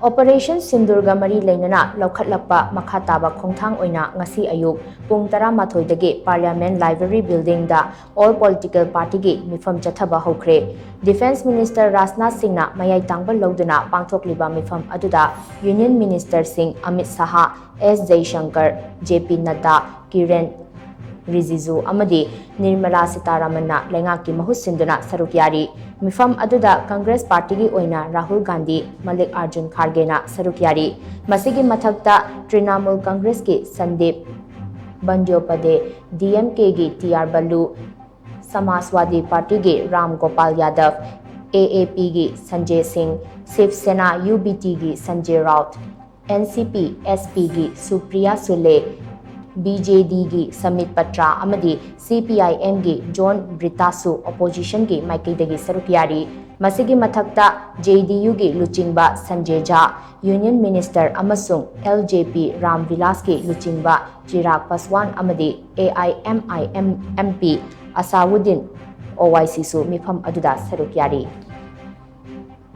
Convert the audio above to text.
Operation SINDOORꯒ mari LEINANA LOUKHATLAKPA MAKHA TABA KHONGTHANG OINA NGASI AYUK Pung 13 Parliament Library Building da all political party gi Meepham Chathaba Houkhre Defense Minister Rajnath Singh na mayai tangba lauduna pangthokliba Meepham aduda Union Minister Singh Amit Saha S Jaishankar JP Nadda Kiren Rijiju amadi Nirmala Sitaramanna Lengaki mahut sinduna saruk yari Meepham aduda Congress Party gi OINA Rahul Gandhi Malik Arjun Kharge na saruk yari masigi mathakta Trinamool Congress ki Sandeep Bandyopade DMK gi TR Balu Samaswadi Party gi Ram Gopal Yadav AAP gi Sanjay Singh Shiv Sena UBT gi Sanjay Raut NCP SP gi Supriya Sule BJD gi Samit Patra amadi CPIM gi John Britasu opposition gi Maikidagi Sarukiyari masigi mathakta JDU gi Luchingba Sanjay Jha Union Minister amasung LJP Ram Vilas gi Luchingba Chirag Paswan amadi AIMIM MP Asawuddin OIC su Meepham aduda Sarukiyari